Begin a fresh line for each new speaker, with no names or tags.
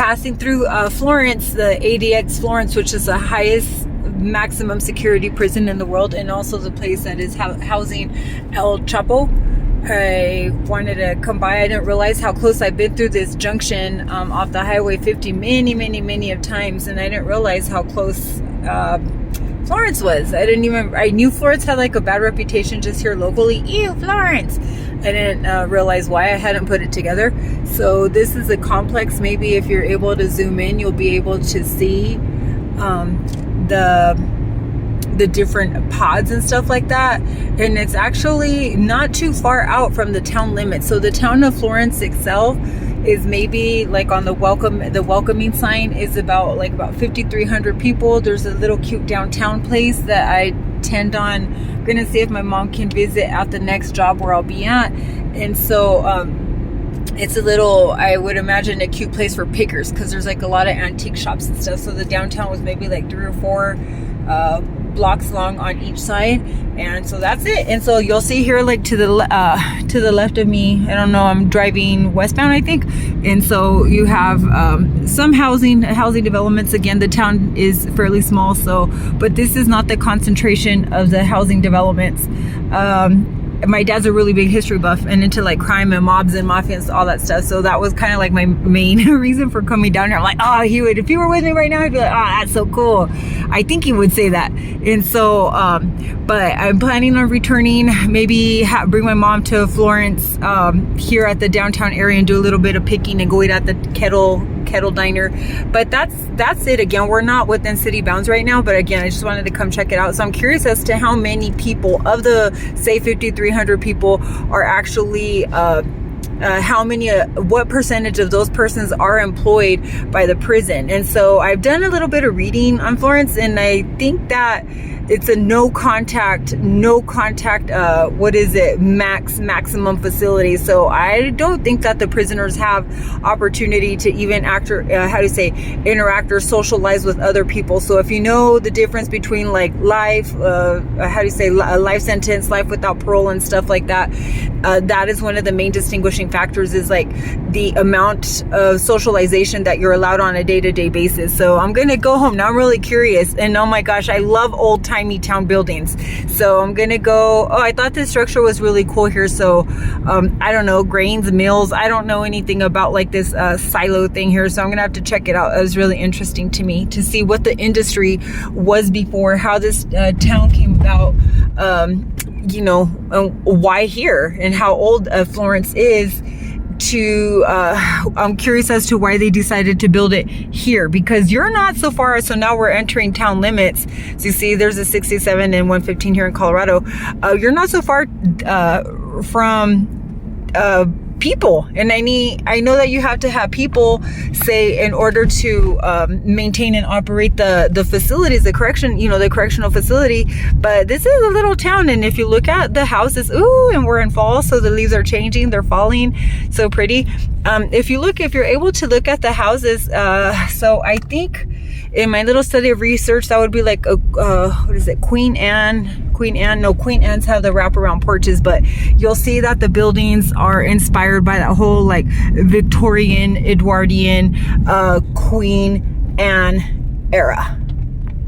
passing through Florence, the ADX Florence, which is the highest maximum security prison in the world, and also the place that is housing El Chapo. I wanted to come by. I didn't realize how close I've been through this junction off the Highway 50 many of times, and I didn't realize how close Florence was. I knew Florence had like a bad reputation just here locally. Ew, Florence! I didn't realize why. I hadn't put it together. So this is a complex. Maybe if you're able to zoom in, you'll be able to see the different pods and stuff like that, and it's actually not too far out from the town limit. So the town of Florence itself is maybe like on the welcoming sign is about 5,300 people. There's a little cute downtown place that I tend on. I'm gonna see if my mom can visit at the next job where I'll be at, and so it's a little, I would imagine, a cute place for pickers, because there's like a lot of antique shops and stuff. So the downtown was maybe like 3 or 4 blocks long on each side, and so that's it. And so you'll see here, like to the left of me, I don't know, I'm driving westbound, I think, and so you have some housing developments. Again, the town is fairly small, so, but this is not the concentration of the housing developments. My dad's a really big history buff and into like crime and mobs and mafia and all that stuff. So that was kind of like my main reason for coming down here. I'm like, oh, he would, if he were with me right now, he'd be like, oh, that's so cool. I think he would say that. And so, but I'm planning on returning, maybe bring my mom to Florence here at the downtown area and do a little bit of picking and go eat at the kettle diner. But that's it. Again, we're not within city bounds right now, but again, I just wanted to come check it out. So I'm curious as to how many people of the, say, 5,300 people are actually what percentage of those persons are employed by the prison. And so I've done a little bit of reading on Florence, and I think that it's a no contact maximum facility. So I don't think that the prisoners have opportunity to even interact or socialize with other people. So if you know the difference between like life, a life sentence, life without parole and stuff like that, that is one of the main distinguishing factors, is like the amount of socialization that you're allowed on a day-to-day basis. So I'm gonna go home now. I'm really curious, and oh my gosh, I love old-timey town buildings. So I'm gonna go. Oh, I thought this structure was really cool here. So I don't know, grains, mills, I don't know anything about like this silo thing here, so I'm gonna have to check it out. It was really interesting to me to see what the industry was before, how this town came about, why here, and how old Florence is. I'm curious as to why they decided to build it here, because you're not so far. So now we're entering town limits. So you see there's a 67 and 115 here in Colorado. You're not so far from people, and I know that you have to have people, say, in order to maintain and operate the facilities, the correctional facility. But this is a little town, and if you look at the houses, and we're in fall, so the leaves are changing, they're falling, so pretty. If you're able to look at the houses, so I think in my little study of research, that would be like what is it, Queen Anne's have the wraparound porches, but you'll see that the buildings are inspired by that whole like Victorian, Edwardian, Queen Anne era.